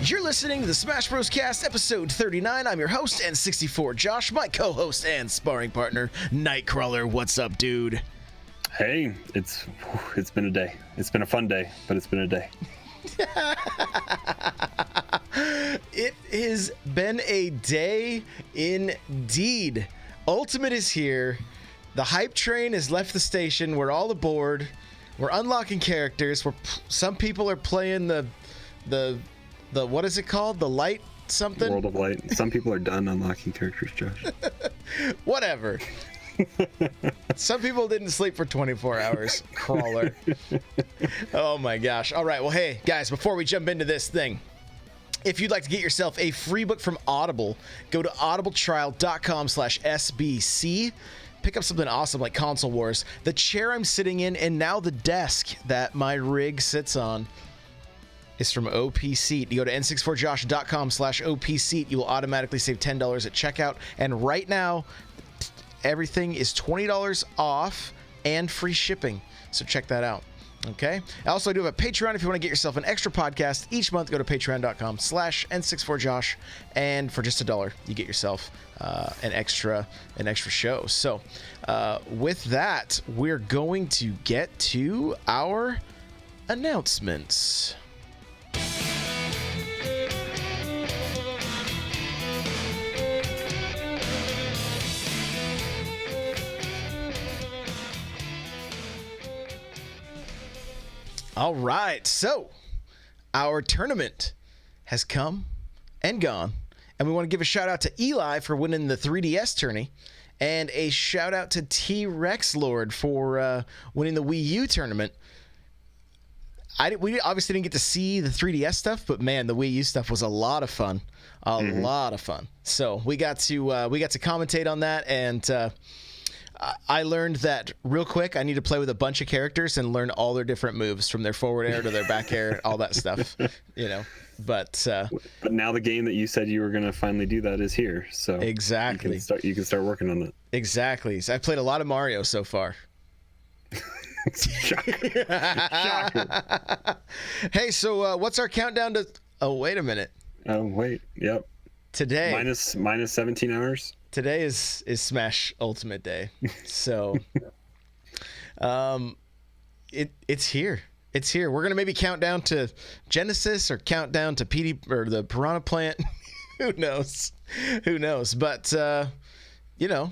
You're listening to the Smash Bros. Cast episode 39. I'm your host, N64 Josh, my co-host and sparring partner, Nightcrawler. What's up, dude? Hey, it's been a day. It's been a fun day, but it's been a day. It has been a day indeed. Ultimate is here. The hype train has left the station. We're all aboard. We're unlocking characters. Some people are playing the what is it called? The light something? World of Light. Some people are done unlocking characters, Josh. Whatever. Some people didn't sleep for 24 hours. Crawler. Oh my gosh. All right. Well, hey, guys, before we jump into this thing, if you'd like to get yourself a free book from Audible, go to audibletrial.com/SBC. Pick up something awesome like Console Wars, the chair I'm sitting in, and now the desk that my rig sits on is from OP Seat. You go to n64josh.com/OP Seat. You will automatically save $10 at checkout. And right now, everything is $20 off and free shipping. So check that out. Okay. I also do have a Patreon if you want to get yourself an extra podcast each month. Go to patreon.com/n64josh, and for just $1, you get yourself an extra show. So with that, we're going to get to our announcements. All right, so our tournament has come and gone, and we want to give a shout out to Eli for winning the 3DS tourney, and a shout out to T-Rex Lord for winning the Wii U tournament. We obviously didn't get to see the 3DS stuff, but man, the Wii U stuff was a lot of fun, lot of fun. So we got to commentate on that, and I learned that real quick. I need to play with a bunch of characters and learn all their different moves, from their forward air to their back air, all that stuff, you know. But now the game that you said you were going to finally do that is here. So exactly, you can start working on it. Exactly. So I played a lot of Mario so far. Shocker. Shocker. Hey, so what's our countdown to? Oh, wait a minute. Oh, wait. Yep. Today minus 17 hours. Today is Smash Ultimate Day, so it's here. It's here. We're gonna maybe count down to Genesis or count down to or the Piranha Plant. Who knows? Who knows? But you know,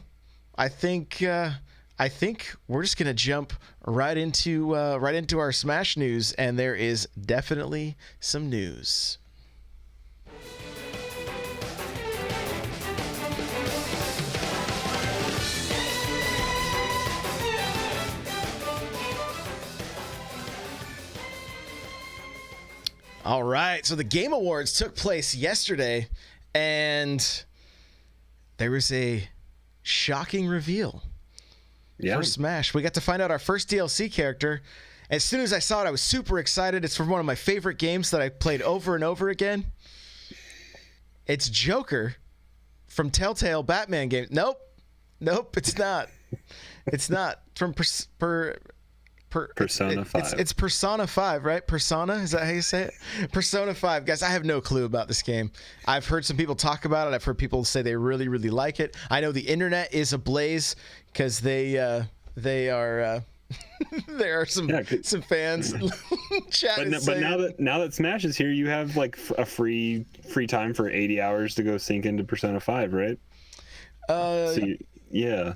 I think we're just gonna jump right into our Smash news, and there is definitely some news. All right, so the Game Awards took place yesterday, and there was a shocking reveal for Smash. We got to find out our first DLC character. As soon as I saw it, I was super excited. It's from one of my favorite games that I played over and over again. It's Joker from Telltale Batman game. Nope, it's not. It's not from Persona 5. It's Persona 5, right? Persona, is that how you say it? Persona 5. Guys, I have no clue about this game. I've heard some people talk about it. I've heard people say they really, really like it. I know the internet is ablaze because they are there are some fans chatting. But now that Smash is here, you have like a free time for 80 hours to go sink into Persona 5, right? Yeah,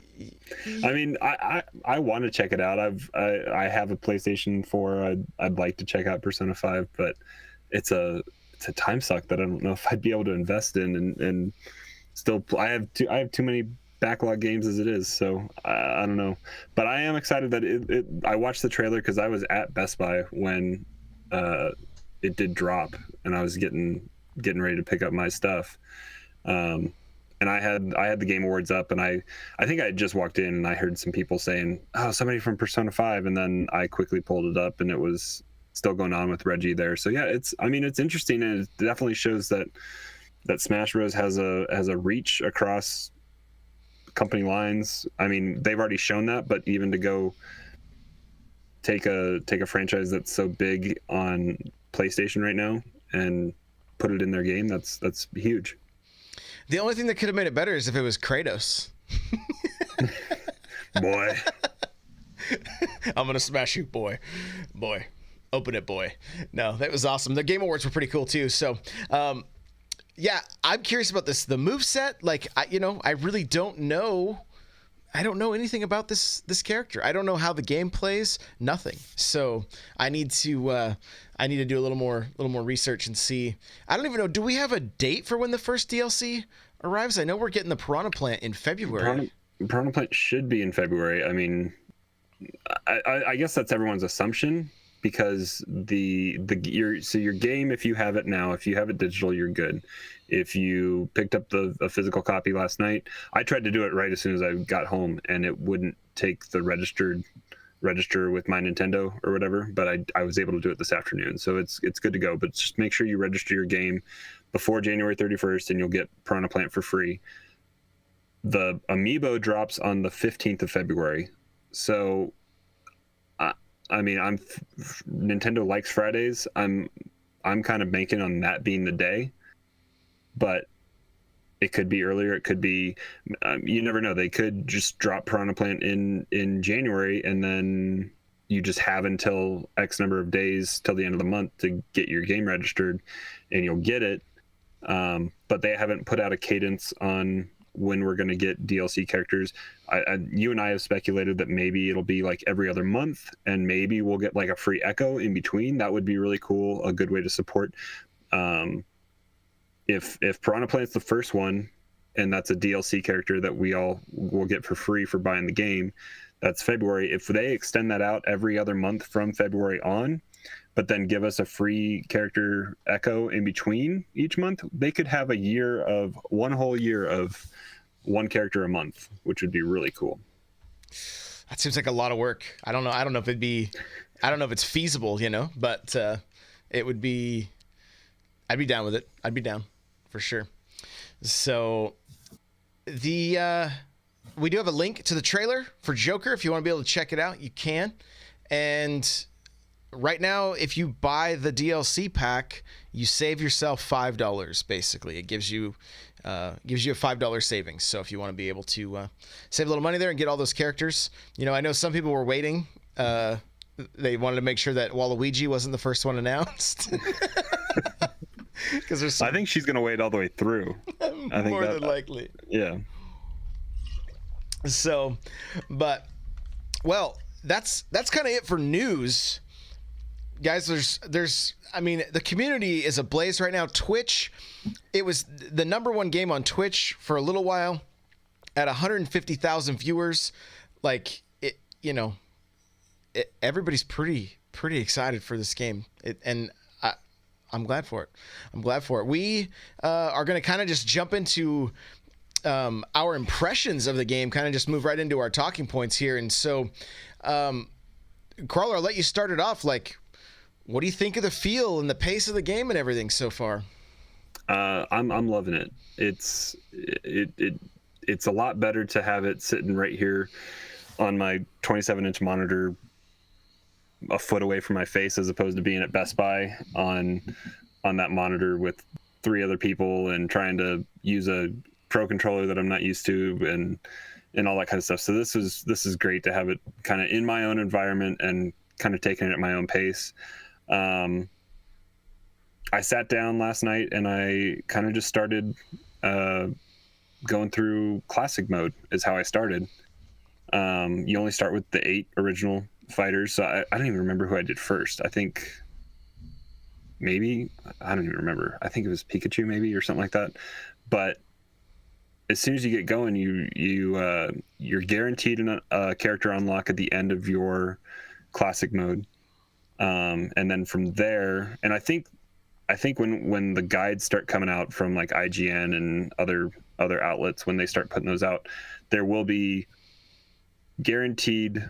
I mean, I want to check it out. I have a PlayStation 4. I'd like to check out Persona 5, but it's a time suck that I don't know if I'd be able to invest in, and still I have too many backlog games as it is. So I don't know, but I am excited that I watched the trailer because I was at Best Buy when it did drop, and I was getting ready to pick up my stuff. And I had the Game Awards up, and I think I had just walked in and I heard some people saying, "Oh, somebody from Persona 5," and then I quickly pulled it up, and it was still going on with Reggie there. So yeah, it's interesting, and it definitely shows that Smash Bros has a reach across company lines. I mean, they've already shown that, but even to go take a franchise that's so big on PlayStation right now and put it in their game, that's huge. The only thing that could have made it better is if it was Kratos. Boy. I'm gonna smash you, boy. Open it, boy. No, that was awesome. The Game Awards were pretty cool too. So yeah, I'm curious about this. The moveset, like, I really don't know. I don't know anything about this character. I don't know how the game plays. Nothing. So I need to do a little more research and see. I don't even know. Do we have a date for when the first DLC arrives? I know we're getting the Piranha Plant in February. Piranha Plant should be in February. I mean, I guess that's everyone's assumption, because your game, if you have it now, if you have it digital, you're good. If you picked up a physical copy last night, I tried to do it right as soon as I got home, and it wouldn't take the register with my Nintendo or whatever, but I was able to do it this afternoon, so it's good to go. But just make sure you register your game before January 31st, and you'll get Piranha Plant for free. The amiibo drops on the 15th of February, so I mean, Nintendo likes Fridays. I'm kind of banking on that being the day, but it could be earlier. It could be, you never know. They could just drop Piranha Plant in January, and then you just have until X number of days till the end of the month to get your game registered, and you'll get it. But they haven't put out a cadence on when we're going to get DLC characters. You and I have speculated that maybe it'll be like every other month, and maybe we'll get like a free Echo in between. That would be really cool, a good way to support. If Piranha Plant's the first one, and that's a DLC character that we all will get for free for buying the game, that's February. If they extend that out every other month from February on, but then give us a free character Echo in between each month, they could have one whole year of one character a month, which would be really cool. That seems like a lot of work. I don't know if it's feasible, but it would be, I'd be down with it. I'd be down for sure. So we do have a link to the trailer for Joker. If you want to be able to check it out, you can. And right now, if you buy the DLC pack, you save yourself $5. Basically, it gives you a $5 savings. So if you want to be able to save a little money there and get all those characters, I know some people were waiting. They wanted to make sure that Waluigi wasn't the first one announced. Because I think she's gonna wait all the way through. I think more than likely. Yeah. So, but that's kind of it for news. Guys, the community is ablaze right now. Twitch, it was the number one game on Twitch for a little while at 150,000 viewers. Like, everybody's pretty excited for this game. I'm glad for it. We are going to kind of just jump into our impressions of the game, kind of just move right into our talking points here. And so, Crawler, I'll let you start it off. Like, what do you think of the feel and the pace of the game and everything so far? I'm loving it. It's a lot better to have it sitting right here on my 27-inch monitor, a foot away from my face, as opposed to being at Best Buy on that monitor with 3 other people and trying to use a pro controller that I'm not used to and all that kind of stuff. So this is great to have it kind of in my own environment and kind of taking it at my own pace. I sat down last night and I kind of just started going through classic mode is how I started. You only start with the 8 original fighters, so I don't even remember who I did first. I think maybe, I don't even remember. I think it was Pikachu maybe or something like that. But as soon as you get going, you're guaranteed a character unlock at the end of your classic mode. And then from there, and I think when the guides start coming out from like IGN and other outlets, when they start putting those out, there will be guaranteed,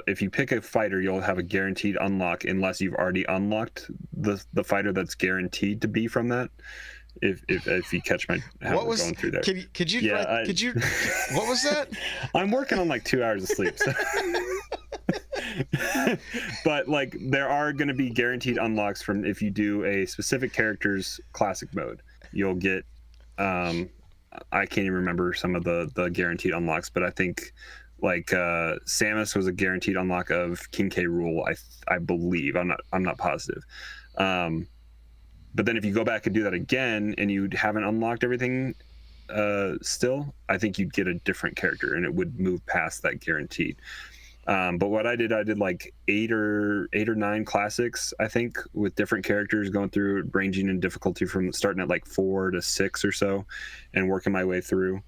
if you pick a fighter, you'll have a guaranteed unlock unless you've already unlocked the fighter that's guaranteed to be from that. If you catch how we're going through there. Could you what was that? I'm working on like 2 hours of sleep. So. But like there are going to be guaranteed unlocks from if you do a specific character's classic mode. You'll get I can't even remember some of the guaranteed unlocks, but I think like Samus was a guaranteed unlock of King K. Rool, I believe. I'm not positive. But then if you go back and do that again and you haven't unlocked everything still, I think you'd get a different character and it would move past that guaranteed. But what I did like 8 or 9 classics, I think, with different characters, going through, ranging in difficulty from starting at like 4 to 6 or so and working my way through.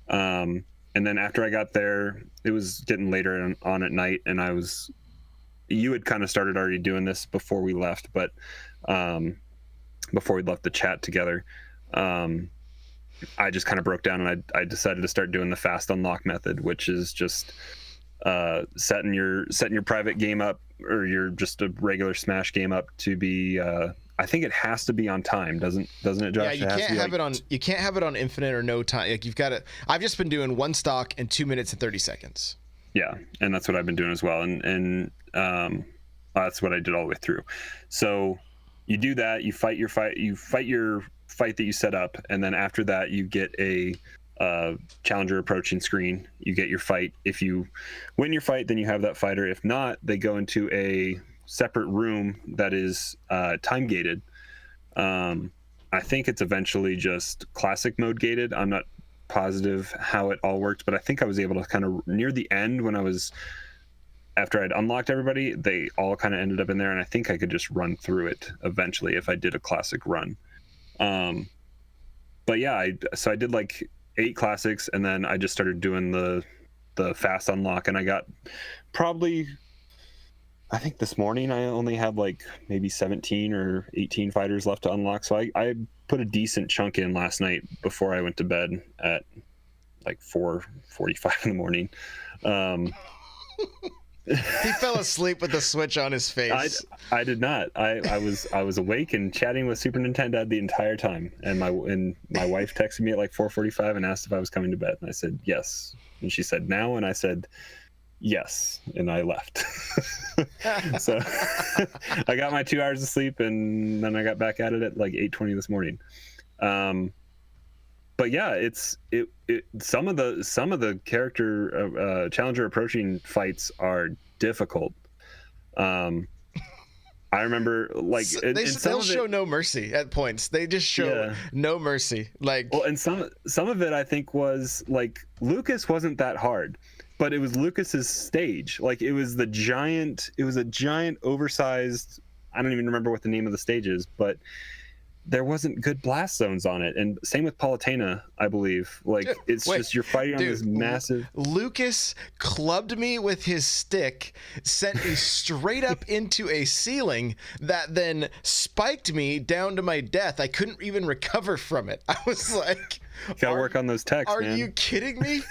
And then after I got there, it was getting later on at night, and you had kind of started already doing this before we left, but before we left the chat together, I just kind of broke down and I decided to start doing the fast unlock method, which is just setting your private game up, or your just a regular Smash game up to be I think it has to be on time, doesn't it, Josh? Yeah, you can't have it on infinite or no time. Like, you've got it. I've just been doing one stock in 2 minutes and 30 seconds. Yeah, and that's what I've been doing as well, and that's what I did all the way through. So you do that, you fight your fight that you set up, and then after that you get a challenger approaching screen. You get your fight. If you win your fight, then you have that fighter. If not, they go into a separate room that is time gated. I think it's eventually just classic mode gated. I'm not positive how it all worked, but I think I was able to kind of near the end, after I'd unlocked everybody, they all kind of ended up in there, and I think I could just run through it eventually if I did a classic run. But yeah, so I did like 8 classics, and then I just started doing the fast unlock, and I got probably, I think this morning I only had like maybe 17 or 18 fighters left to unlock. So I put a decent chunk in last night before I went to bed at like 4:45 in the morning. He fell asleep with the Switch on his face. I did not. I was awake and chatting with Super Nintendo the entire time, and my wife texted me at like 4:45 and asked if I was coming to bed, and I said yes, and she said now, and I said yes, and I left. So I got my 2 hours of sleep, and then I got back at it at like 8:20 this morning. But yeah, some of the character challenger approaching fights are difficult. I remember like they'll show no mercy at points. They just show no mercy. Like, well, and some of it I think was like Lucas wasn't that hard, but it was Lucas's stage. Like it was a giant oversized, I don't even remember what the name of the stage is, but there wasn't good blast zones on it. And same with Palutena, I believe. Like, just you're fighting on this massive... Lucas clubbed me with his stick, sent me straight up into a ceiling that then spiked me down to my death. I couldn't even recover from it. I was like... Gotta work on those techs, man. Are you kidding me?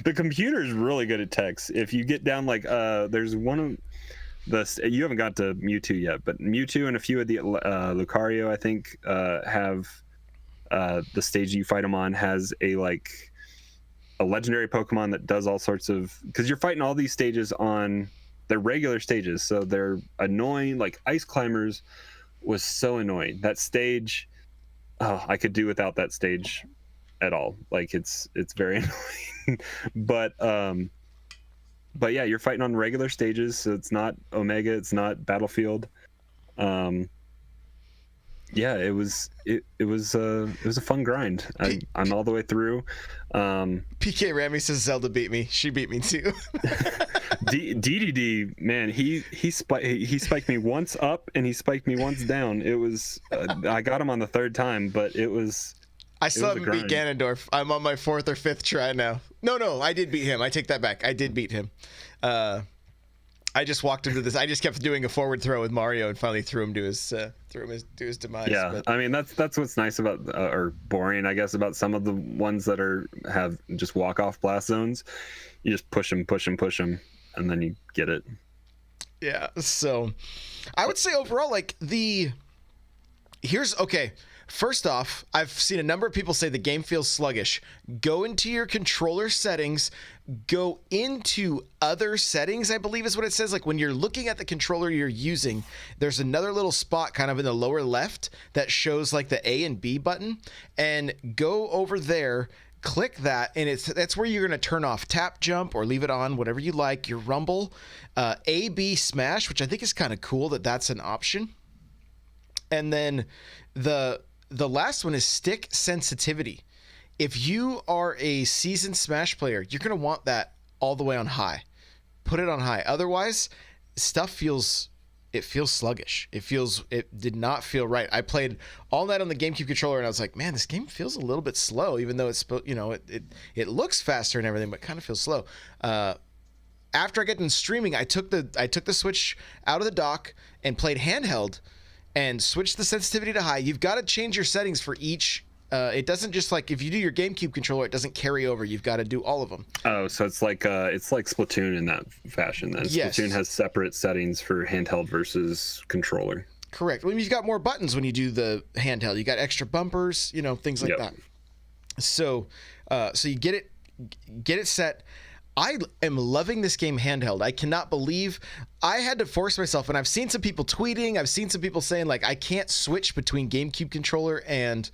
The computer is really good at techs. If you get down, like, there's one of... you haven't got to Mewtwo yet, but Mewtwo and a few of the Lucario, I think, have the stage you fight them on has a legendary Pokemon that does all sorts of, because you're fighting all these stages on their regular stages, so they're annoying. Like Ice Climbers was so annoying. That stage, I could do without that stage at all. Like it's very annoying. But yeah, you're fighting on regular stages, so it's not Omega, it's not Battlefield. Yeah, it was a fun grind. I'm all the way through. PK Ramy says Zelda beat me. She beat me too. DDD, man, he spiked me once up and he spiked me once down. It was I got him on the 3rd time, but it was. I still haven't beat Ganondorf. I'm on my 4th or 5th try now. No, I did beat him. I take that back. I did beat him. I just walked into this. I just kept doing a forward throw with Mario and finally threw him to his demise. Yeah, but I mean that's what's nice about or boring, I guess, about some of the ones that have just walk off blast zones. You just push them, and then you get it. Yeah. So, I would say overall, like First off, I've seen a number of people say the game feels sluggish. Go into your controller settings, go into other settings, I believe is what it says. Like when you're looking at the controller you're using, there's another little spot kind of in the lower left that shows like the A and B button, and go over there, click that, and that's where you're going to turn off tap jump or leave it on, whatever you like, your rumble, A/B smash, which I think is kind of cool that that's an option. And then the last one is stick sensitivity. If you are a seasoned Smash player, you're going to want that all the way on high. Put it on high. Otherwise, stuff feels sluggish. It did not feel right. I played all night on the GameCube controller and I was like, man, this game feels a little bit slow, even though it's, it looks faster and everything, but kind of feels slow. After I got done streaming, I took the Switch out of the dock and played handheld and switched the sensitivity to high. You've got to change your settings for each. It doesn't just like if you do your GameCube controller, it doesn't carry over. You've got to do all of them. Oh, so it's like Splatoon in that fashion. Then yes. Splatoon has separate settings for handheld versus controller. Correct. Well, you've got more buttons when you do the handheld. You got extra bumpers, things like that. So you get it set. I am loving this game handheld. I cannot believe I had to force myself, and I've seen some people tweeting. I've seen some people saying like I can't switch between GameCube controller and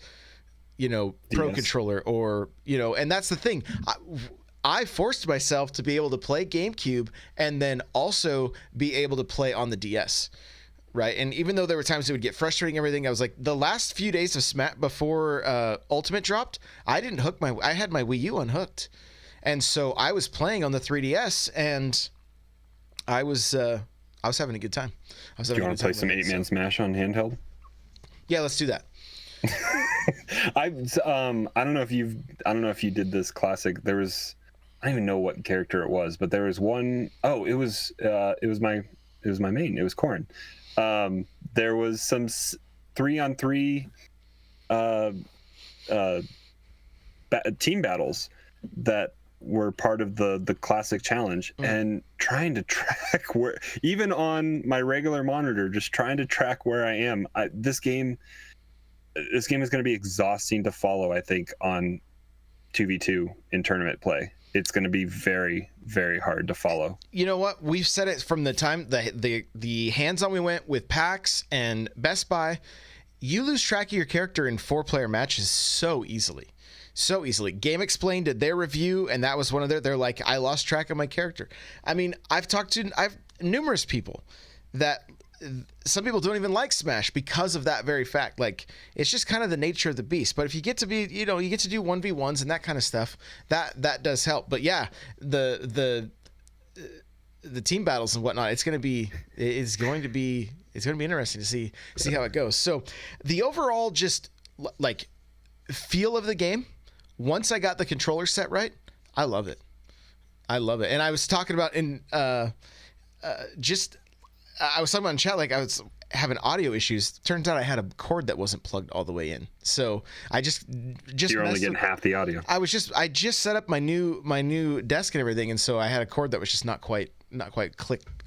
Pro controller, or and that's the thing. I forced myself to be able to play GameCube and then also be able to play on the DS, right? And even though there were times it would get frustrating, everything, I was like, the last few days of Smash before Ultimate dropped, I didn't hook I had my Wii U unhooked, and so I was playing on the 3DS, and I was having a good time. Do you want to play some 8-man Smash on handheld? Yeah, let's do that. I don't know if you did this classic. There was, I don't even know what character it was, but there was one. Oh, it was my main. It was Corrin. There was some 3-on-3 team battles that were part of the classic challenge, and trying to track where, even on my regular monitor, just trying to track where I am. This game is going to be exhausting to follow, I think, on 2v2 in tournament play. It's going to be very, very hard to follow. You know what? We've said it from the time the hands-on we went with PAX and Best Buy. You lose track of your character in 4-player matches so easily. So easily. Game Explained did their review, and that was one of they're like, I lost track of my character. I mean, I've numerous people that some people don't even like Smash because of that very fact. Like, it's just kind of the nature of the beast. But if you get to be, you get to do 1v1s and that kind of stuff, that does help. But yeah, the team battles and whatnot, it's going to be interesting to see how it goes. So the overall just like feel of the game, once I got the controller set right, I love it. And I was talking about I was talking about in chat, like I was having audio issues. Turns out I had a cord that wasn't plugged all the way in. So I just you're only getting half the audio. I just set up my new desk and everything, and so I had a cord that was just not quite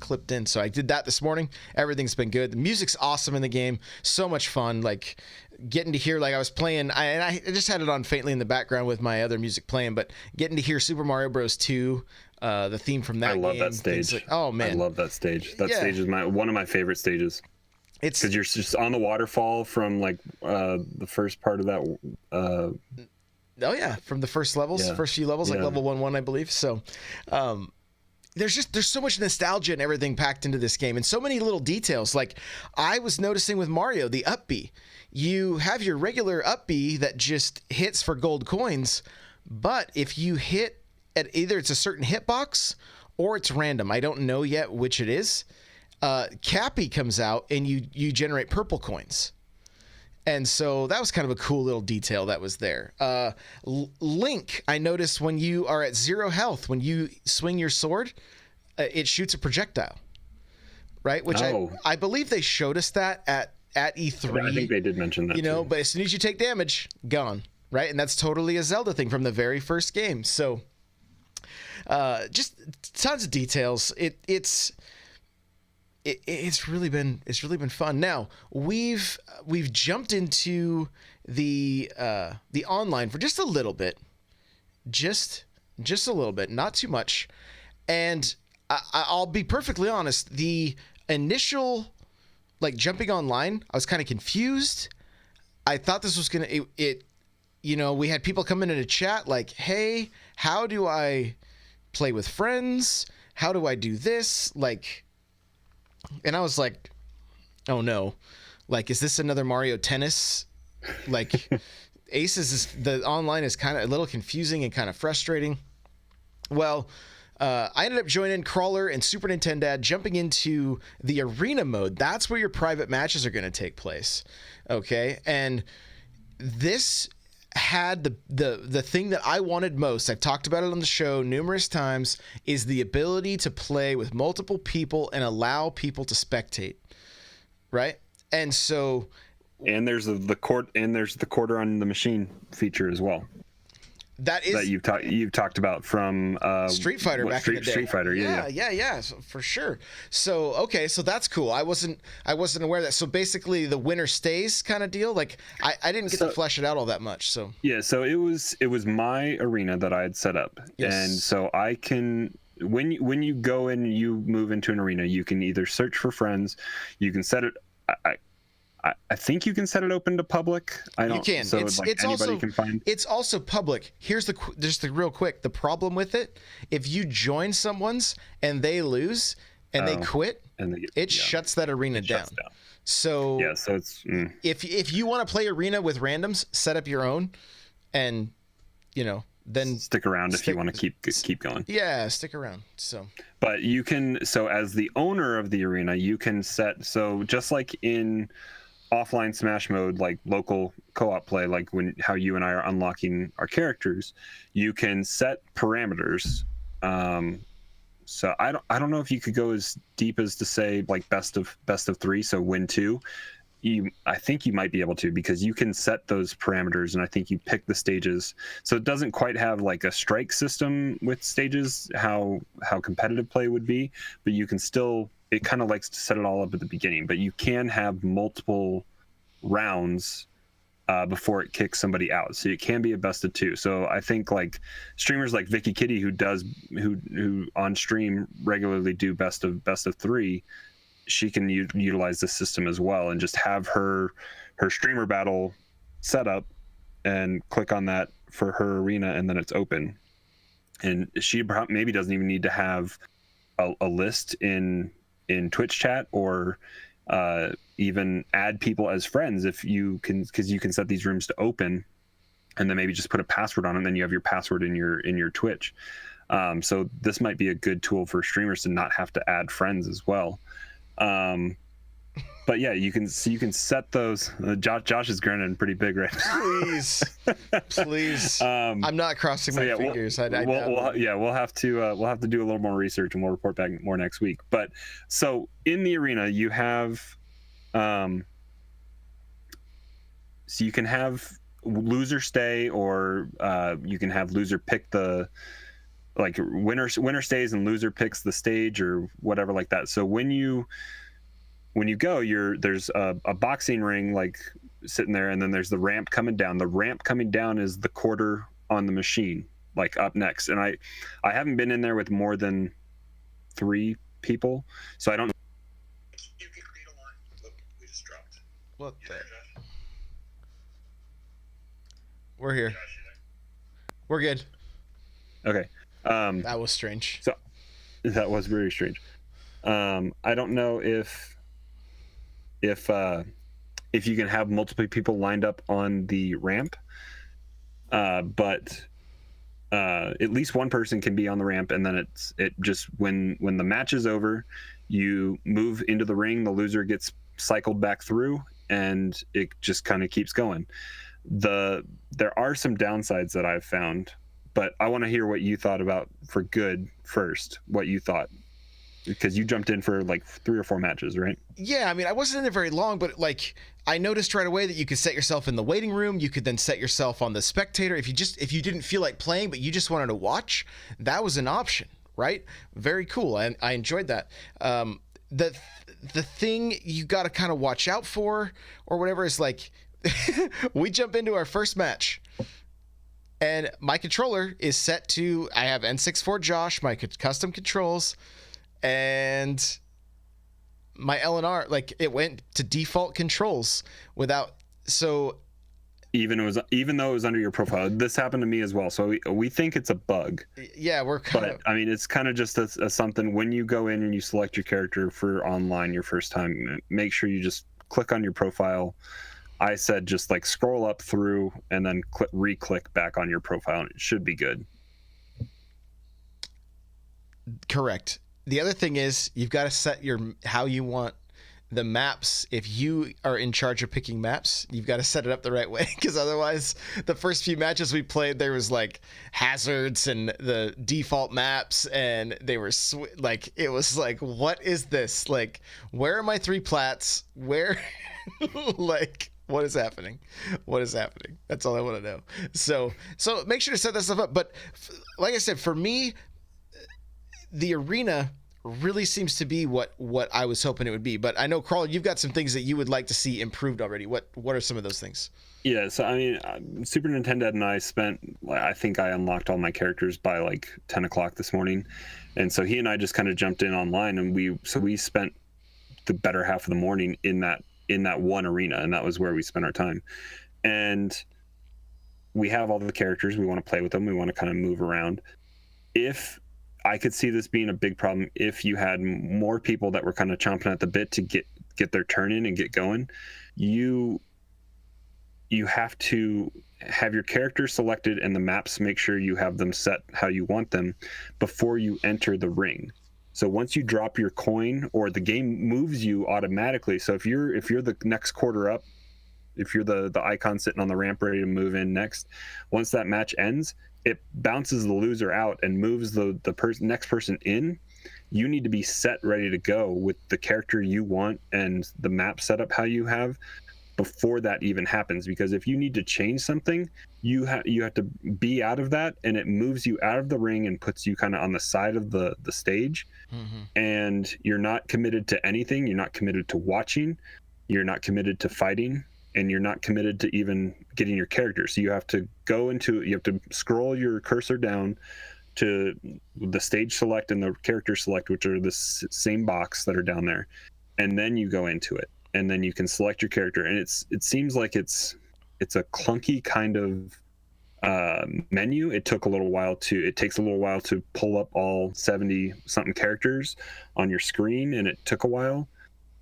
clipped in. So I did that this morning. Everything's been good. The music's awesome in the game. So much fun. Like getting to hear, like I was playing, I just had it on faintly in the background with my other music playing, but getting to hear Super Mario Bros. 2, the theme from that game. I love that stage. Like, oh man, I love that stage. That stage is one of my favorite stages. It's because you're just on the waterfall from like the first part of that. Oh yeah, from the first few levels, like level 1-1, I believe. So, there's so much nostalgia and everything packed into this game, and so many little details. Like I was noticing with Mario, the up B. You have your regular up B that just hits for gold coins, but if you hit at either it's a certain hitbox or it's random, I don't know yet which it is. Cappy comes out and you generate purple coins. And so that was kind of a cool little detail that was there. Link, I noticed when you are at 0 health, when you swing your sword, it shoots a projectile, right? Which I believe they showed us that at E3. I think they did mention that, too. But as soon as you take damage, gone, right? And that's totally a Zelda thing from the very first game. So just tons of details. it's really been fun. Now we've jumped into the online for just a little bit, just a little bit, not too much. And I'll be perfectly honest, the initial like jumping online, I was kind of confused. I thought this was gonna we had people come in a chat like, hey, how do I play with friends? How do I do this? Like, and I was like, oh no, like, is this another Mario Tennis? Like, the online is kind of a little confusing and kind of frustrating. Well, I ended up joining Crawler and Super Nintendo, jumping into the arena mode. That's where your private matches are going to take place. Okay. And this had the thing that I wanted most. I've talked about it on the show numerous times, is the ability to play with multiple people and allow people to spectate. Right. And so, and there's the quarter on the machine feature as well. That you've talked about from Street Fighter back in the day. Street Fighter, yeah, so, for sure. So okay, so that's cool. I wasn't aware of that. So basically, the winner stays kind of deal. Like I didn't get to flesh it out all that much. So yeah, so it was my arena that I had set up, yes. And so I can when you go in, you move into an arena, you can either search for friends, you can set it. I think you can set it open to public. You can. So it's anybody also can find. It's also public. Here's just the real quick. The problem with it: if you join someone's and they lose and they quit, it shuts that arena down. So yeah, so it's if you want to play arena with randoms, set up your own, and then stick around if you want to keep going. Yeah, stick around. So, but you can. So as the owner of the arena, you can set. So just like in offline Smash mode, like local co-op play, like how you and I are unlocking our characters, you can set parameters. So I don't know if you could go as deep as to say like best of 3, so win 2. I think you might be able to, because you can set those parameters, and I think you pick the stages. So it doesn't quite have like a strike system with stages, how competitive play would be, but you can still, it kind of likes to set it all up at the beginning, but you can have multiple rounds before it kicks somebody out. So it can be a best of 2. So I think like streamers like Vicky Kitty, who on stream regularly do best of 3, she can utilize this system as well, and just have her streamer battle set up and click on that for her arena, and then it's open. And she maybe doesn't even need to have a list in Twitch chat, or even add people as friends if you can, because you can set these rooms to open, and then maybe just put a password on it, and then you have your password in your Twitch. So this might be a good tool for streamers to not have to add friends as well. But yeah, you can set those. Josh is grinning pretty big right now. Please. I'm not crossing my fingers. We'll have to do a little more research, and we'll report back more next week. But so in the arena, you have, so you can have loser stay, or you can have loser pick the, like winner stays and loser picks the stage, or whatever like that. So when you go, there's a boxing ring like sitting there, and then there's the ramp coming down. The ramp coming down is the quarter on the machine, like up next. And I haven't been in there with more than 3 people, so I don't know. You can create a line. Look, we just dropped. What the? We're here. We're good. Okay. That was strange. So that was very strange. I don't know if you can have multiple people lined up on the ramp, but at least one person can be on the ramp, and then it just when the match is over, you move into the ring, the loser gets cycled back through, and it just kind of keeps going. There are some downsides that I've found, but I want to hear what you thought about for good first. What you thought, because you jumped in for like 3 or 4 matches, right? Yeah, I mean, I wasn't in there very long, but like I noticed right away that you could set yourself in the waiting room. You could then set yourself on the spectator if you didn't feel like playing, but you just wanted to watch. That was an option, right? Very cool. I enjoyed that. the thing you got to kind of watch out for or whatever is like, we jump into our first match and my controller is set to, I have N64 Josh, my custom controls, and my LNR, like it went to default controls without, so even though it was under your profile. This happened to me as well, so we think it's a bug. Yeah, we're kind of, I mean, it's kind of just a something when you go in and you select your character for online your first time, make sure you just click on your profile. I said just like scroll up through and then re-click back on your profile and it should be good. Correct. The other thing is you've got to set how you want the maps. If you are in charge of picking maps, you've got to set it up the right way, because otherwise the first few matches we played, there was like hazards and the default maps, and they were like, it was like, what is this? Like, where are my 3 plats? Where like, what is happening? What is happening? That's all I want to know. So make sure to set that stuff up. But like I said, for me, the arena really seems to be what I was hoping it would be. But I know, Carl, you've got some things that you would like to see improved already. What are some of those things? Yeah, so I mean, Super Nintendo and I think I unlocked all my characters by like 10 o'clock this morning. And so he and I just kind of jumped in online, and we spent the better half of the morning in that one arena, and that was where we spent our time. And we have all the characters, we want to play with them, we want to kind of move around. If I could see this being a big problem if you had more people that were kind of chomping at the bit to get their turn in and get going. You have to have your characters selected and the maps, make sure you have them set how you want them before you enter the ring. So once you drop your coin, or the game moves you automatically. So if you're the next quarter up, if you're the icon sitting on the ramp ready to move in next, once that match ends, it bounces the loser out and moves the next person in. You need to be set ready to go with the character you want and the map set up how you have before that even happens. Because if you need to change something, you have to be out of that, and it moves you out of the ring and puts you kind of on the side of the stage. Mm-hmm. And you're not committed to anything. You're not committed to watching. You're not committed to fighting. And you're not committed to even getting your character. So you have to you have to scroll your cursor down to the stage select and the character select, which are the same box that are down there. And then you go into it, and then you can select your character. And it seems like it's a clunky kind of menu. It takes a little while to pull up all 70 something characters on your screen. And it took a while,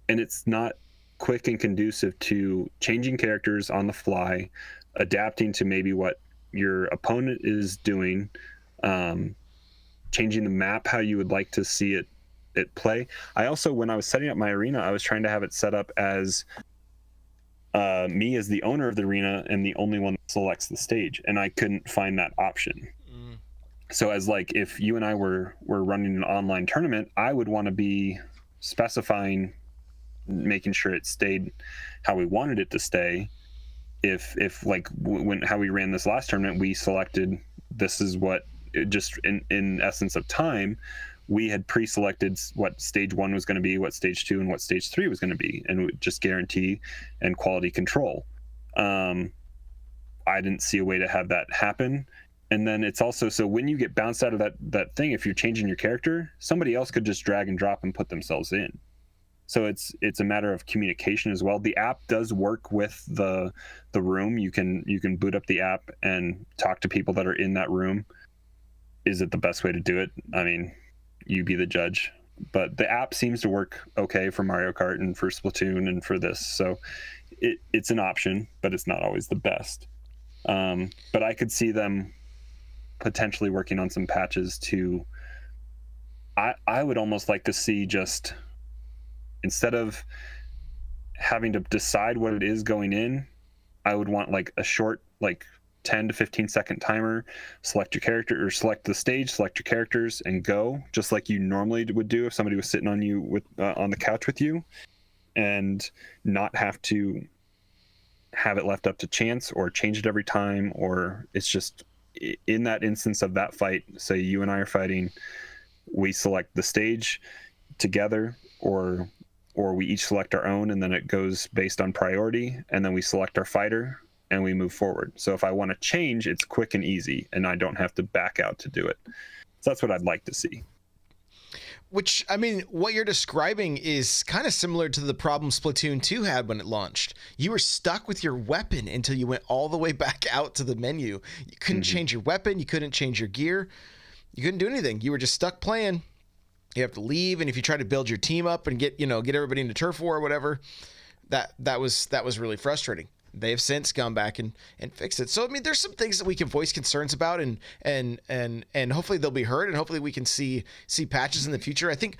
and it's not quick and conducive to changing characters on the fly, adapting to maybe what your opponent is doing, changing the map how you would like to see it play. I also, when I was setting up my arena, I was trying to have it set up as me as the owner of the arena and the only one that selects the stage, and I couldn't find that option. So as like, if you and I were running an online tournament, I would want to be specifying, making sure it stayed how we wanted it to stay. If like when how we ran this last tournament, we selected, this is what, just in essence of time, we had pre-selected what stage 1 was going to be, what stage 2 and what stage 3 was going to be, and just guarantee and quality control. I didn't see a way to have that happen. And then it's also, so when you get bounced out of that thing, if you're changing your character, somebody else could just drag and drop and put themselves in. So it's a matter of communication as well. The app does work with the room. You can boot up the app and talk to people that are in that room. Is it the best way to do it? I mean, you be the judge. But the app seems to work okay for Mario Kart and for Splatoon and for this. So it's an option, but it's not always the best. But I could see them potentially working on some patches to, I would almost like to see, just instead of having to decide what it is going in, I would want like a short, like 10 to 15 second timer, select your character, or select the stage, select your characters and go, just like you normally would do if somebody was sitting on you with on the couch with you, and not have to have it left up to chance or change it every time. Or it's just in that instance of that fight, say you and I are fighting, we select the stage together, or or we each select our own, and then it goes based on priority, and then we select our fighter and we move forward. So if I want to change, it's quick and easy, and I don't have to back out to do it. So that's what I'd like to see. Which, I mean, what you're describing is kind of similar to the problem Splatoon 2 had when it launched. You were stuck with your weapon until you went all the way back out to the menu. You couldn't change your weapon. You couldn't change your gear. You couldn't do anything. You were just stuck playing. You have to leave, and if you try to build your team up and get everybody into turf war or whatever, that was really frustrating. They have since gone back and fixed it. So I mean, there's some things that we can voice concerns about, and hopefully they'll be heard, and hopefully we can see patches in the future. I think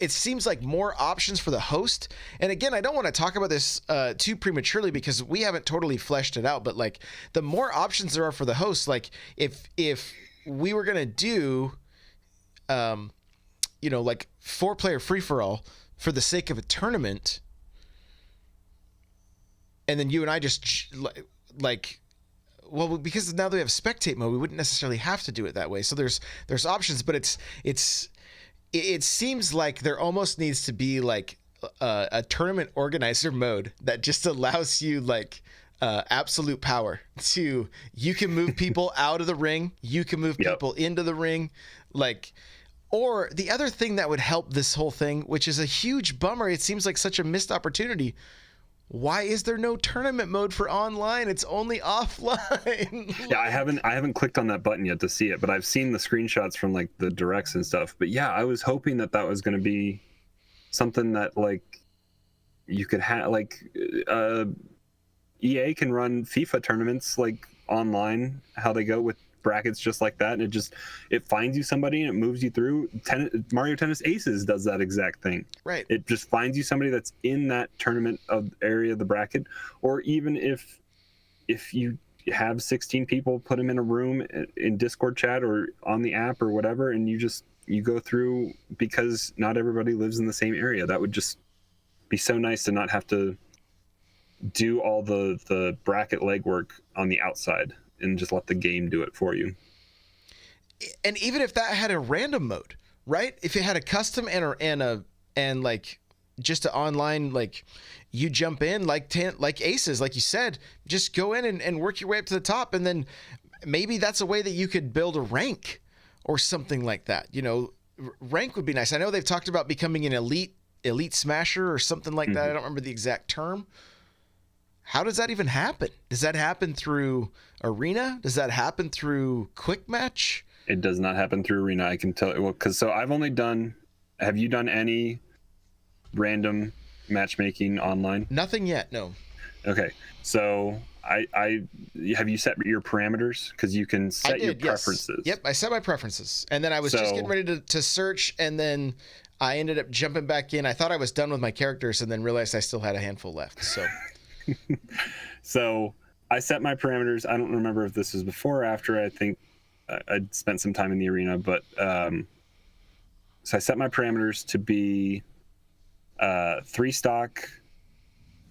it seems like more options for the host. And again, I don't want to talk about this too prematurely because we haven't totally fleshed it out. But like, the more options there are for the host, like if we were gonna do, like 4-player free for all for the sake of a tournament. And then you and I just because now that we have spectate mode, we wouldn't necessarily have to do it that way. So there's options, but it seems like there almost needs to be like a tournament organizer mode that just allows you like absolute power to, you can move people out of the ring, you can move people into the ring, like. Or the other thing that would help this whole thing, which is a huge bummer, it seems like such a missed opportunity. Why is there no tournament mode for online? It's only offline. Yeah, I haven't clicked on that button yet to see it, but I've seen the screenshots from like the directs and stuff. But yeah, I was hoping that was going to be something that like you could have, like EA can run FIFA tournaments like online, how they go with brackets just like that, and it finds you somebody and it moves you through. Mario Tennis Aces does that exact thing. Right. It just finds you somebody that's in that tournament of area of the bracket, or even if you have 16 people, put them in a room in Discord chat or on the app or whatever, and you go through, because not everybody lives in the same area. That would just be so nice to not have to do all the bracket legwork on the outside and just let the game do it for you. And even if that had a random mode, right? If it had a custom and like just an online, like you jump in like Aces, like you said, just go in and work your way up to the top, and then maybe that's a way that you could build a rank or something like that. Rank would be nice. I know they've talked about becoming an elite smasher or something like that. I don't remember the exact term. How does that even happen? Does that happen through Arena? Does that happen through Quick Match? It does not happen through Arena. I can tell you. Well, so I've only done. Have you done any random matchmaking online? Nothing yet. No. Okay. So I have you set your parameters? Because you can set your preferences. Yes. Yep. I set my preferences, and then I was just getting ready to search, and then I ended up jumping back in. I thought I was done with my characters, and then realized I still had a handful left. So. So I set my parameters. I don't remember if this was before or after. I think I'd spent some time in the arena, but so I set my parameters to be 3 stock.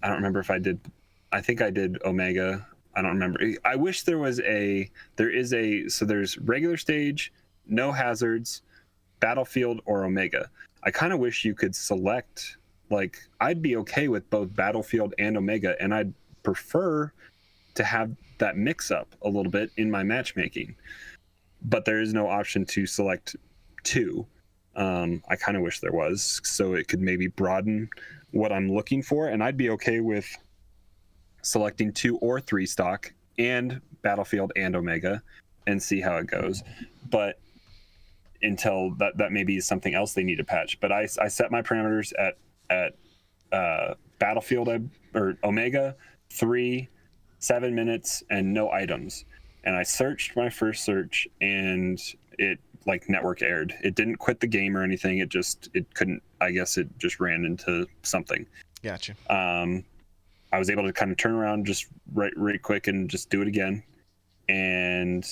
I don't remember if I did. I think I did Omega. I don't remember. I wish there is so there's regular stage, no hazards, Battlefield, or Omega. I kind of wish you could select. Like, I'd be okay with both Battlefield and Omega, and I'd prefer to have that mix up a little bit in my matchmaking. But there is no option to select 2. I kind of wish there was, so it could maybe broaden what I'm looking for, and I'd be okay with selecting 2 or 3 stock and Battlefield and Omega and see how it goes. But until that maybe is something else they need to patch. But I set my parameters at Battlefield or Omega 3, 7 minutes, and no items. And I searched my first search, and it like network errored. It didn't quit the game or anything. It couldn't. I guess it just ran into something. Gotcha. I was able to kind of turn around just right quick and just do it again. And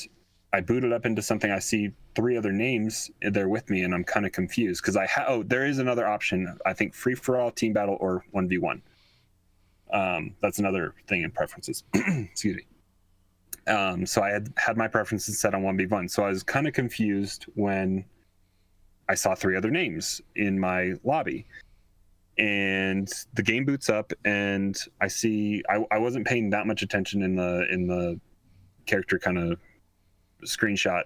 I booted up into something. I see 3 other names there with me, and I'm kind of confused because there is another option. I think free for all, team battle, or 1v1. That's another thing in preferences. Excuse me. So I had my preferences set on 1v1. So I was kind of confused when I saw 3 other names in my lobby. and the game boots up, and I see I wasn't paying that much attention in the character kind of screenshot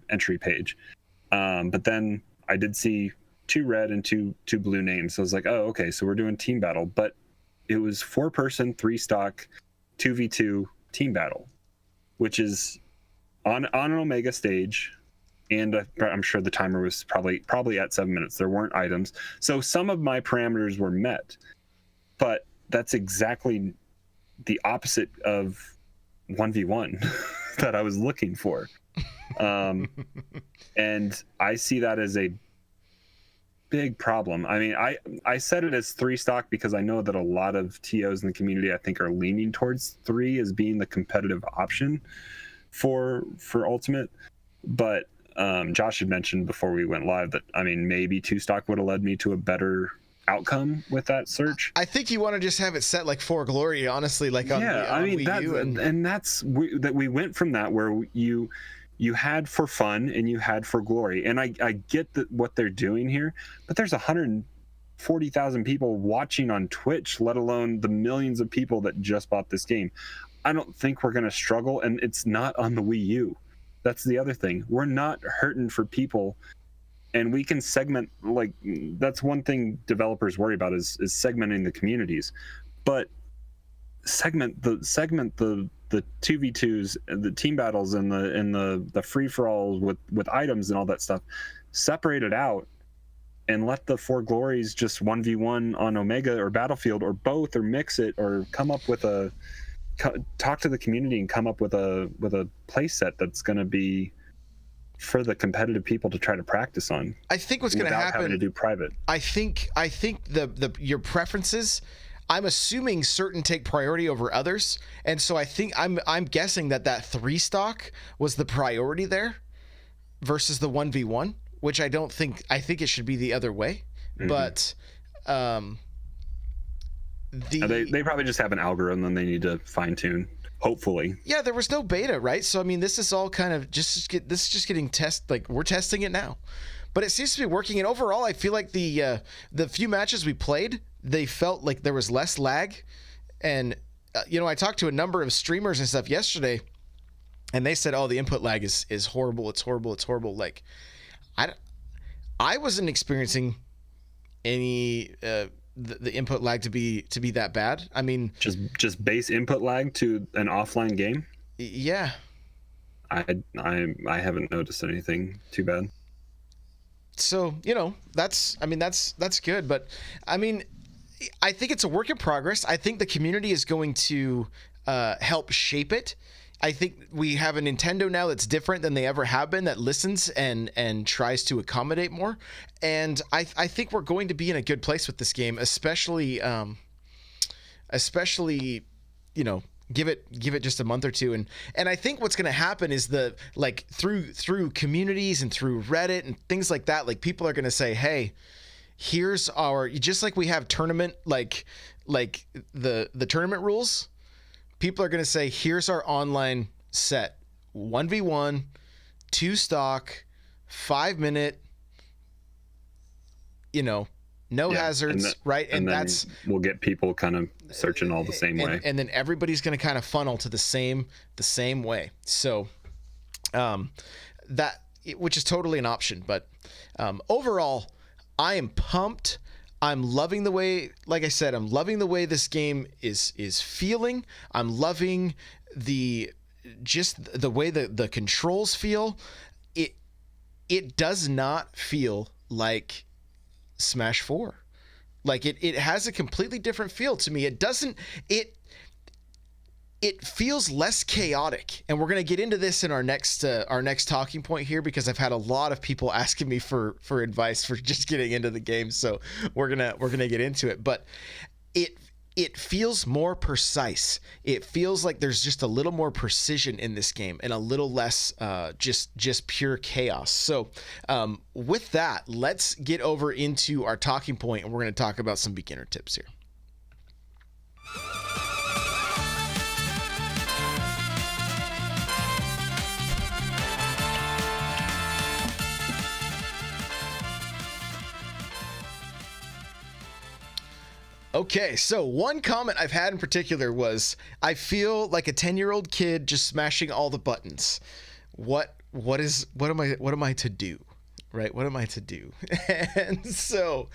entry page, but then I did see 2 red and two blue names. So I was like, oh, okay, so we're doing team battle, but it was 4-person 3 stock 2v2 team battle, which is on an Omega stage, and I'm sure the timer was probably at 7 minutes. There weren't items, so some of my parameters were met, but that's exactly the opposite of 1v1 that I was looking for. And I see that as a big problem. I mean, I said it as 3 stock because I know that a lot of TOs in the community, I think, are leaning towards 3 as being the competitive option for Ultimate. But Josh had mentioned before we went live that, I mean, maybe 2 stock would have led me to a better outcome with that search. I think you want to just have it set like for glory, honestly, like on Wii U, and that's we went from that where you had for fun and you had for glory, and I get what they're doing here, but there's 140,000 people watching on Twitch, let alone the millions of people that just bought this game. I don't think we're going to struggle, and it's not on the Wii U. That's the other thing. We're not hurting for people, and we can segment, like, that's one thing developers worry about is segmenting the communities, but segment the 2v2s, the team battles, and the free-for-alls with items and all that stuff, separate it out and let the 4 glories just 1v1 on Omega or Battlefield or both, or mix it, or come up with talk to the community and come up with a play set that's going to be for the competitive people to try to practice on. I think what's going to happen, having to do private. I think your preferences, I'm assuming certain take priority over others, and so I think I'm guessing that 3 stock was the priority there versus the 1v1, which I think it should be the other way. Mm-hmm. But they probably just have an algorithm they need to fine tune. Hopefully. Yeah, there was no beta, right? So I mean, this is all kind of this is just getting like we're testing it now, but it seems to be working. And overall, I feel like the few matches we played, they felt like there was less lag. And I talked to a number of streamers and stuff yesterday, and they said, "Oh, the input lag is horrible. It's horrible. It's horrible." Like, I wasn't experiencing any the input lag to be that bad. I mean, just base input lag to an offline game. Yeah, I haven't noticed anything too bad. So that's good, but I mean, I think it's a work in progress. I think the community is going to help shape it. I think we have a Nintendo now that's different than they ever have been, that listens and tries to accommodate more. And I think we're going to be in a good place with this game, especially give it just a month or two. And I think what's going to happen is through communities and through Reddit and things like that, like people are going to say, hey, here's our, just like we have tournament, like the tournament rules. People are going to say, here's our online set, 1v1, 2 stock, 5 minute, no hazards, right? And that's, we'll get people kind of searching all the same way. And then everybody's going to kind of funnel to the same way. So which is totally an option. But overall, I am pumped. I'm loving the way, like I said, I'm loving the way this game is feeling. I'm loving the way the controls feel. It does not feel like Smash 4. Like it has a completely different feel to me. It feels less chaotic, and we're going to get into this in our next talking point here, because I've had a lot of people asking me for advice for just getting into the game. So we're gonna get into it, but it feels more precise. It feels like there's just a little more precision in this game and a little less just pure chaos. So with that, let's get over into our talking point, and we're going to talk about some beginner tips here. Okay, so one comment I've had in particular was, I feel like a 10-year-old kid just smashing all the buttons. What am I to do? Right? What am I to do? And so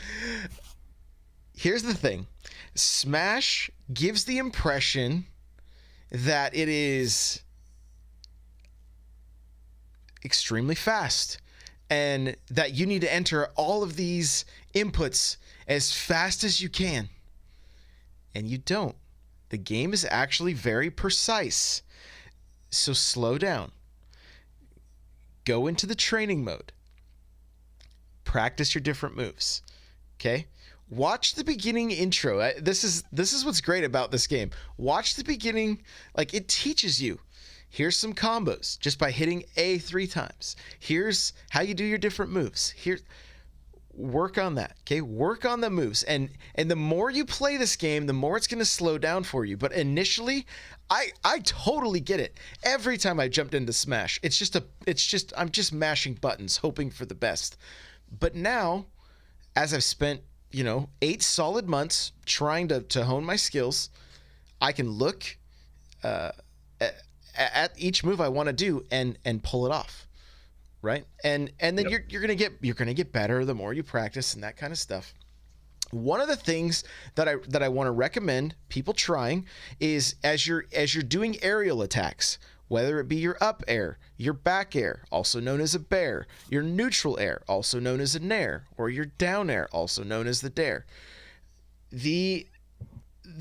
here's the thing. Smash gives the impression that it is extremely fast and that you need to enter all of these inputs as fast as you can. And you don't. The game is actually very precise. So slow down. Go into the training mode. Practice your different moves. Okay? Watch the beginning intro. This is what's great about this game. Watch the beginning, like it teaches you. Here's some combos just by hitting A 3 times. Here's how you do your different moves. Work on that. Okay? Work on the moves. And the more you play this game, the more it's going to slow down for you. But initially, I totally get it. Every time I jumped into Smash, I'm just mashing buttons, hoping for the best. But now, as I've spent, 8 solid months trying to hone my skills, I can look at each move I want to do and pull it off. Right? And then yep. you're gonna get better the more you practice and that kind of stuff. One of the things that I want to recommend people trying is as you're doing aerial attacks, whether it be your up air, your back air, also known as a bear, your neutral air, also known as a nair, or your down air, also known as the dare. The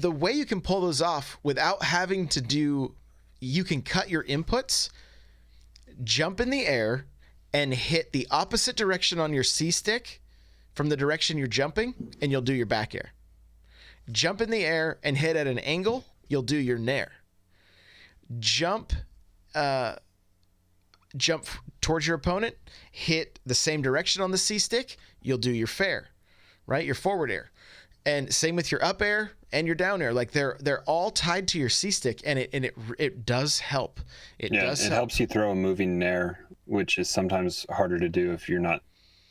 way you can pull those off without having to you can cut your inputs, jump in the air, and hit the opposite direction on your C stick from the direction you're jumping, and you'll do your back air. Jump in the air and hit at an angle, you'll do your nair. Jump towards your opponent, hit the same direction on the C stick, you'll do your fair, right? Your forward air. And same with your up air and your down air. Like they're all tied to your C stick, and it does help. It helps you throw a moving nair, which is sometimes harder to do if you're not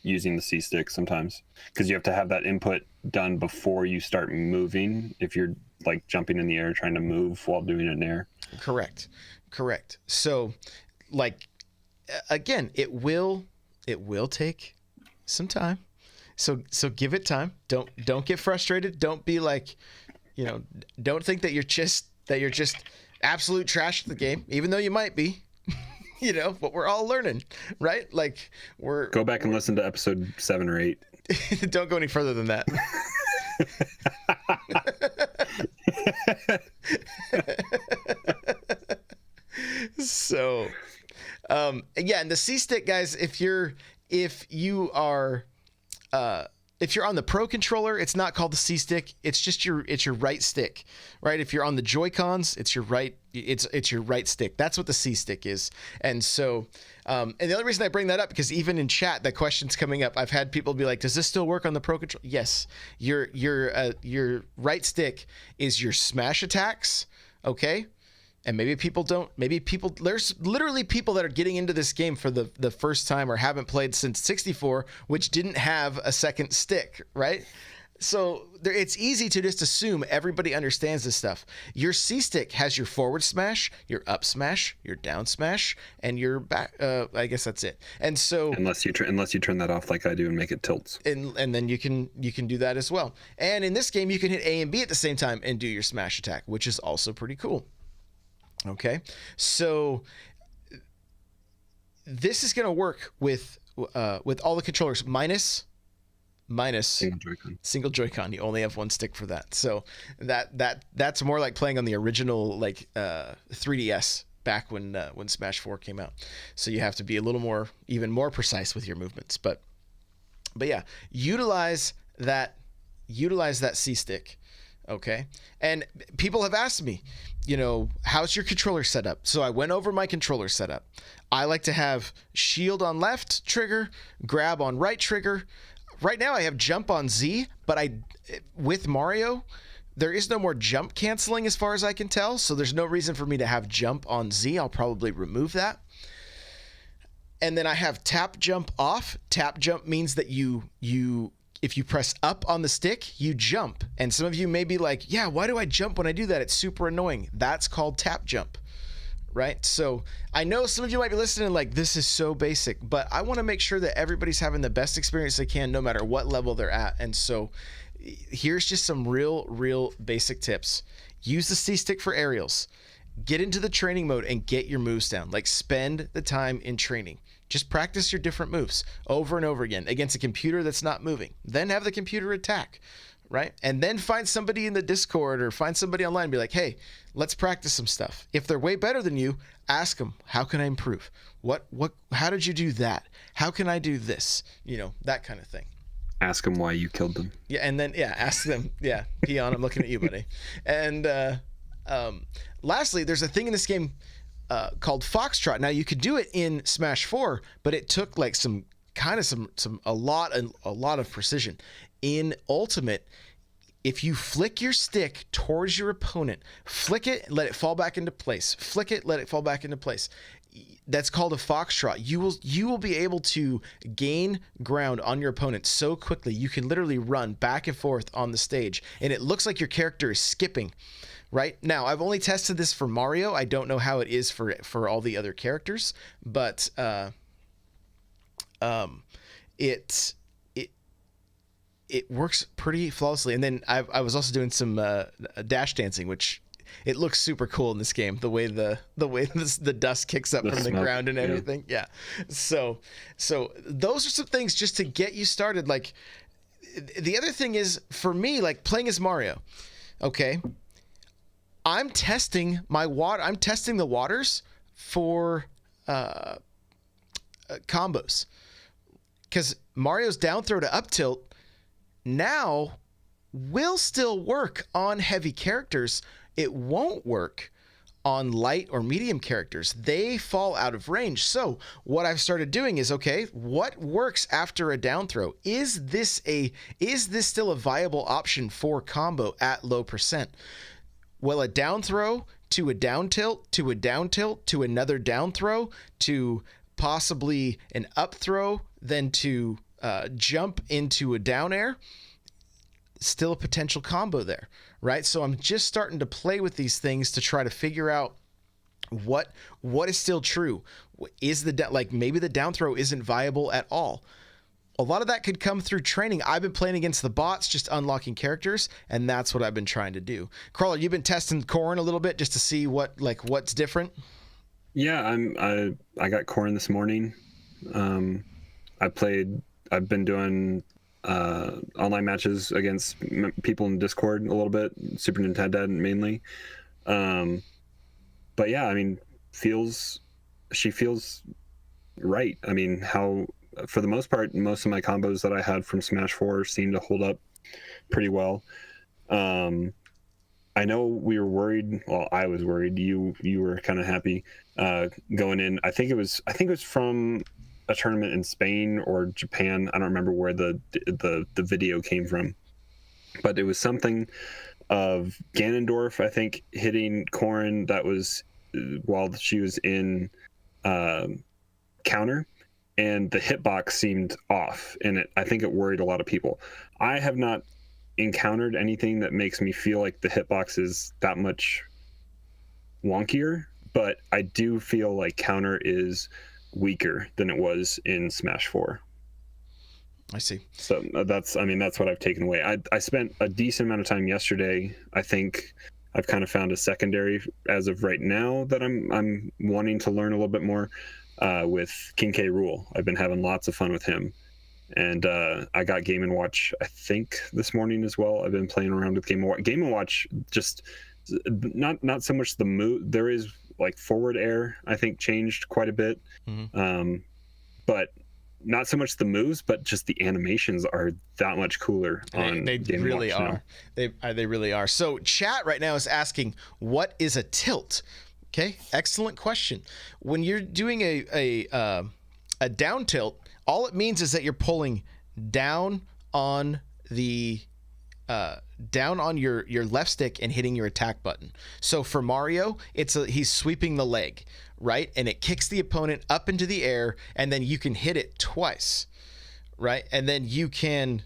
using the C stick sometimes, because you have to have that input done before you start moving if you're like jumping in the air trying to move while doing a nair. Correct. So like again, it will take some time. So give it time. Don't get frustrated. Don't be like, don't think that you're just absolute trash at the game, even though you might be. But we're all learning, right? Like go back and listen to episode 7 or 8. Don't go any further than that. So, and the C stick, guys, if you are if you're on the Pro controller, it's not called the C stick. It's just your right stick, right? If you're on the Joy-Cons, it's your right stick. That's what the C stick is. And so, and the only reason I bring that up, because even in chat, that question's coming up. I've had people be like, "Does this still work on the Pro controller?" Yes, your right stick is your smash attacks. Okay. And there's literally people that are getting into this game for the first time or haven't played since 64, which didn't have a second stick, right? So it's easy to just assume everybody understands this stuff. Your C stick has your forward smash, your up smash, your down smash, and your back. I guess that's it. And so unless you turn that off like I do and make it tilts, and then you can do that as well. And in this game, you can hit A and B at the same time and do your smash attack, which is also pretty cool. Okay, so this is going to work with all the controllers minus single Joy-Con. You only have one stick for that. So that's more like playing on the original 3DS back when Smash 4 came out. So you have to be a little even more precise with your movements. But yeah, utilize that C stick. Okay. And people have asked me, how's your controller set up? So I went over my controller setup. I like to have shield on left trigger, grab on right trigger. Right now I have jump on Z, but with Mario, there is no more jump canceling as far as I can tell. So there's no reason for me to have jump on Z. I'll probably remove that. And then I have tap jump off. Tap jump means that you if you press up on the stick, you jump. And some of you may be like, yeah, why do I jump when I do that? It's super annoying. That's called tap jump, right? So I know some of you might be listening like, this is so basic, but I want to make sure that everybody's having the best experience they can no matter what level they're at. And so here's just some real basic tips. Use the C-stick for aerials. Get into the training mode and get your moves down. Like, spend the time in training. Just practice your different moves over and over again against a computer that's not moving. Then have the computer attack, right? And then find somebody in the Discord or find somebody online and be like, hey, let's practice some stuff. If they're way better than you, ask them, how can I improve? How did you do that? How can I do this? You know, that kind of thing. Ask them why you killed them. Yeah, and then, ask them. Yeah, Peon, I'm looking at you, buddy. And lastly, there's a thing in this game called Foxtrot. Now you could do it in Smash 4, but it took like a lot of precision. In Ultimate, if you flick your stick towards your opponent, flick it, let it fall back into place. Flick it, let it fall back into place. That's called a Foxtrot. You will be able to gain ground on your opponent so quickly. You can literally run back and forth on the stage, and it looks like your character is skipping. Right now, I've only tested this for Mario. I don't know how it is for all the other characters, but it works pretty flawlessly. And then I was also doing some dash dancing, which it looks super cool in this game. The way the dust kicks up from the ground and everything. Yeah. So those are some things just to get you started. Like, the other thing is, for me, like playing as Mario. Okay. I'm testing the waters for combos, because Mario's down throw to up tilt now will still work on heavy characters. It won't work on light or medium characters. They fall out of range. So what I've started doing is, okay, what works after a down throw? Is this still a viable option for combo at low percent? Well, a down throw to a down tilt to a down tilt to another down throw to possibly an up throw, then to jump into a down air, still a potential combo there, right? So I'm just starting to play with these things to try to figure out what is still true. Is maybe the down throw isn't viable at all. A lot of that could come through training. I've been playing against the bots, just unlocking characters, and that's what I've been trying to do. Crawler, you've been testing Corrin a little bit just to see what's different. Yeah, I got Corrin this morning. I've been doing online matches against people in Discord a little bit, Super Nintendo mainly. But yeah, I mean, she feels right. I mean, for the most part, most of my combos that I had from Smash 4 seem to hold up pretty well. I know we were worried. Well, I was worried. You were kind of happy going in. I think it was from a tournament in Spain or Japan. I don't remember where the video came from, but it was something of Ganondorf, I think, hitting Corrin. That was while she was in counter. And the hitbox seemed off, and I think it worried a lot of people. I have not encountered anything that makes me feel like the hitbox is that much wonkier, but I do feel like counter is weaker than it was in Smash 4. I see. So that's what I've taken away. I spent a decent amount of time yesterday. I think I've kind of found a secondary as of right now that I'm wanting to learn a little bit more. With King K. Rool. I've been having lots of fun with him. And I got Game & Watch, I think, this morning as well. I've been playing around with Game & Watch. Game & Watch, just not so much the move. There is, like, forward air, I think, changed quite a bit. Mm-hmm. But not so much the moves, but just the animations are that much cooler on they Game really Watch are. Now. They really are. So chat right now is asking, what is a tilt? Okay, excellent question. When you're doing a down tilt, all it means is that you're pulling down on the down on your left stick and hitting your attack button. So for Mario, he's sweeping the leg, right? And it kicks the opponent up into the air, and then you can hit it twice, right? And then you can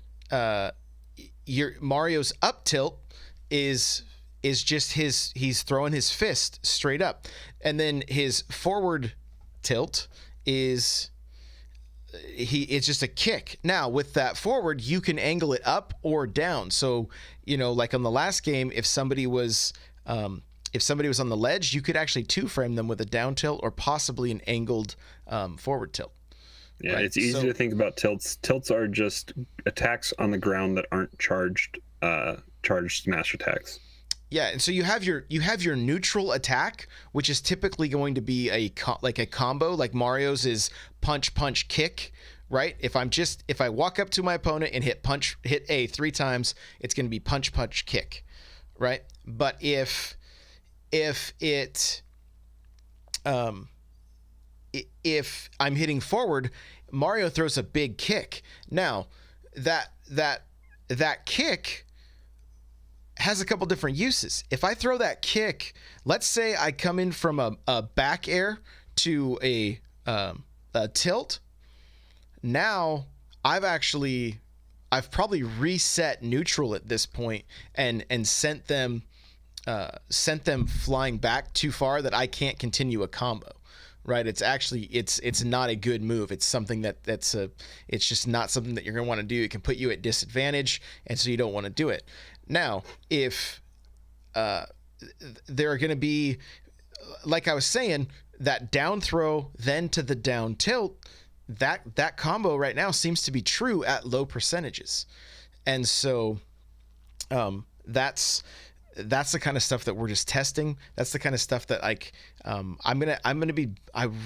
your Mario's up tilt is just he's throwing his fist straight up, and then his forward tilt is it's just a kick. Now with that forward, you can angle it up or down. So like on the last game, if somebody was on the ledge, you could actually two frame them with a down tilt or possibly an angled forward tilt. Yeah, right? It's easy to think about tilts. Tilts are just attacks on the ground that aren't charged smash attacks. Yeah, and so you have your neutral attack, which is typically going to be a combo. Like Mario's is punch punch kick, right? If I walk up to my opponent and hit A 3 times, it's going to be punch punch kick, right? But if I'm hitting forward, Mario throws a big kick. Now that kick has a couple different uses. If I throw that kick, let's say I come in from a back air to a tilt. Now I've probably reset neutral at this point and sent them flying back too far that I can't continue a combo. Right? It's not a good move. It's something it's just not something that you're going to want to do. It can put you at disadvantage, and so you don't want to do it. Now, if there are going to be, like I was saying, that down throw then to the down tilt, that combo right now seems to be true at low percentages. And so that's the kind of stuff that we're just testing. That's the kind of stuff that I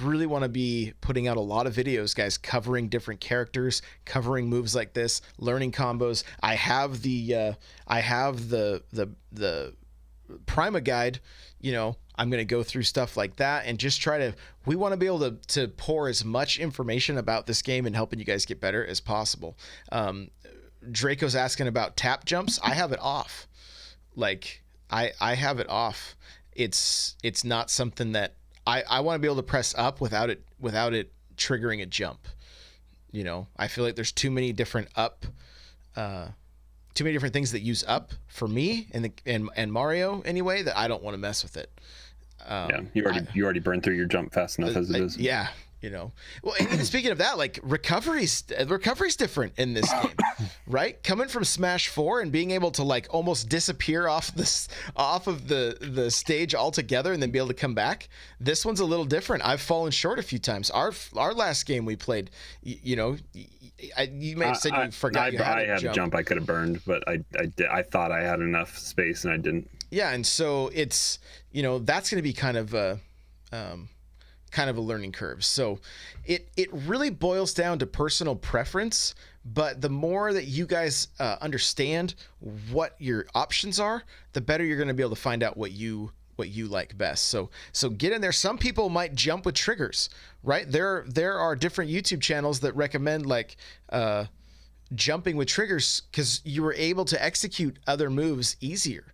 really want to be putting out a lot of videos, guys, covering different characters, covering moves like this, learning combos. I have the Prima guide. I'm going to go through stuff like that and just we want to be able to pour as much information about this game and helping you guys get better as possible. Draco's asking about tap jumps. I have it off. Like I have it off. It's not something that I want to be able to press up without it triggering a jump. I feel like there's too many different things that use up for me and Mario anyway, that I don't want to mess with it. You already burned through your jump fast enough as it is. Yeah. Well, and speaking of that, like recovery's different in this game, right? Coming from Smash 4 and being able to like almost disappear off of the stage altogether and then be able to come back. This one's a little different. I've fallen short a few times. Our last game we played, you may have said you forgot you had a jump I could have burned, but I thought I had enough space and I didn't. Yeah, and so it's that's going to be kind of a learning curve. So it really boils down to personal preference, but the more that you guys understand what your options are, the better you're going to be able to find out what you like best. So get in there. Some people might jump with triggers, right? There are different YouTube channels that recommend like jumping with triggers because you were able to execute other moves easier.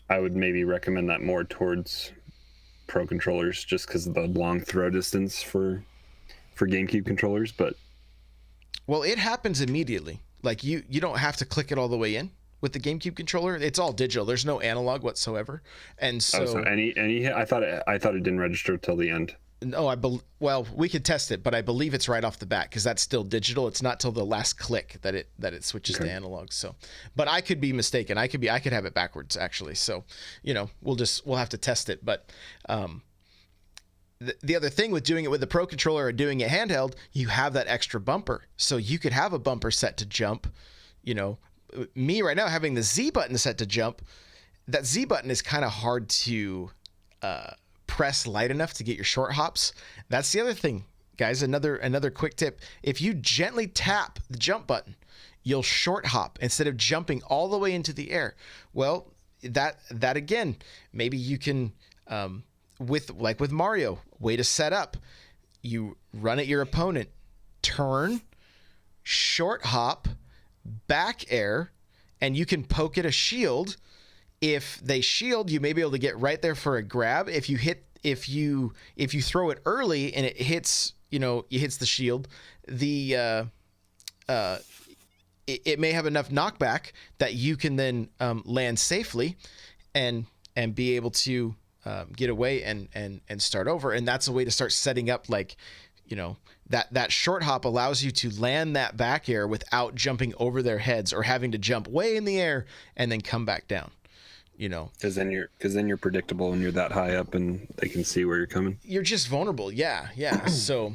I would maybe recommend that more towards Pro controllers just because of the long throw distance for GameCube controllers. But well, it happens immediately. Like you don't have to click it all the way in with the GameCube controller. It's all digital. There's no analog whatsoever. And so any I thought it didn't register till the end. No, well, we could test it, but I believe it's right off the bat because that's still digital. It's not till the last click that it switches to analog. So, but I could be mistaken. I could have it backwards actually. So, we'll have to test it. But the other thing with doing it with the Pro controller or doing it handheld, you have that extra bumper. So you could have a bumper set to jump. Me right now having the Z button set to jump, that Z button is kind of hard to press light enough to get your short hops. That's the other thing, guys. Another quick tip: if you gently tap the jump button, you'll short hop instead of jumping all the way into the air. Well, that again, maybe you can with Mario, way to set up. You run at your opponent, turn, short hop, back air, and you can poke at a shield. If they shield, you may be able to get right there for a grab. If you throw it early and it hits, it hits the shield, it may have enough knockback that you can then land safely and be able to get away and start over. And that's a way to start setting up, like, you know, that short hop allows you to land that back air without jumping over their heads or having to jump way in the air and then come back down, you know. Because then you're predictable and you're that high up and they can see where you're coming. You're just vulnerable. Yeah. So,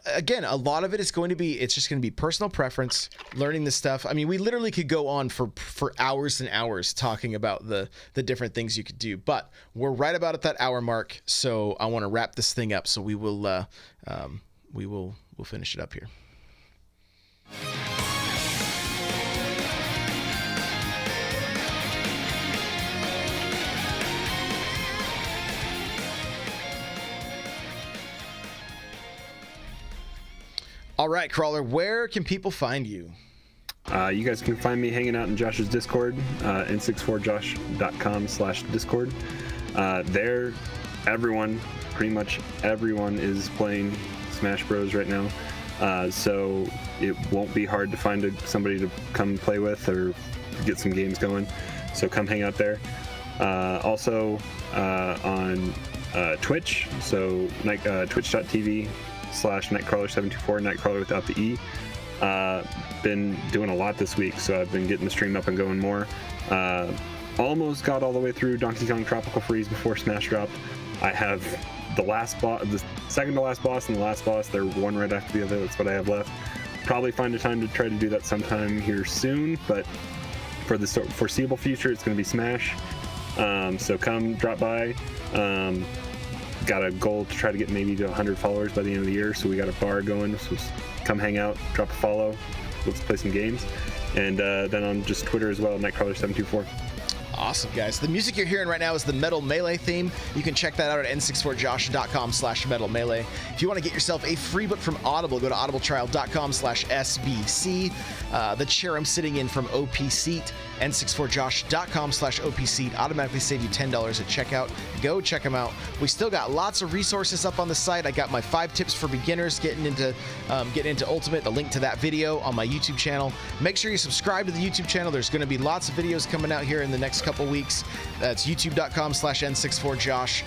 again, a lot of it is going to be, it's just going to be personal preference, learning this stuff. I mean, we literally could go on for hours and hours talking about the different things you could do, but we're right about at that hour mark. So I want to wrap this thing up. So we'll finish it up here. All right, Crawler, where can people find you? You guys can find me hanging out in Josh's Discord, n64josh.com/discord. There, pretty much everyone is playing Smash Bros. Right now. So it won't be hard to find somebody to come play with or get some games going. So come hang out there. Also on Twitch, so twitch.tv/Nightcrawler724, Nightcrawler without the E. Been doing a lot this week, so I've been getting the stream up and going more. Almost got all the way through Donkey Kong Tropical Freeze before Smash dropped. I have the second to last boss and the last boss. They're one right after the other. That's what I have left. Probably find a time to try to do that sometime here soon, but for the foreseeable future, it's going to be Smash. So come drop by. Got a goal to try to get maybe to 100 followers by the end of the year, so we got a bar going. So come hang out, drop a follow, let's play some games. And then on just Twitter as well, Nightcrawler724. Awesome, guys. The music you're hearing right now is the Metal Melee theme. You can check that out at n64josh.com/Metal Melee. If you want to get yourself a free book from Audible, go to audibletrial.com/SBC. The chair I'm sitting in from OP Seat, n64josh.com/OP Seat, automatically save you $10 at checkout. Go check them out. We still got lots of resources up on the site. I got my 5 tips for beginners getting into Ultimate, the link to that video on my YouTube channel. Make sure you subscribe to the YouTube channel. There's going to be lots of videos coming out here in the next couple weeks. That's youtube.com/n64josh.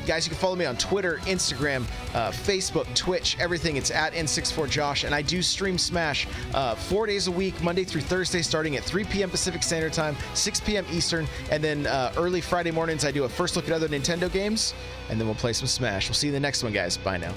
Guys, you can follow me on Twitter, Instagram, Facebook, Twitch, everything. It's at n64josh, and I do stream Smash 4 days a week, Monday through Thursday, starting at 3 p.m. Pacific Standard Time, 6 p.m. Eastern, and then early Friday mornings I do a first look at other Nintendo games, and then we'll play some Smash. We'll see you in the next one, guys. Bye now.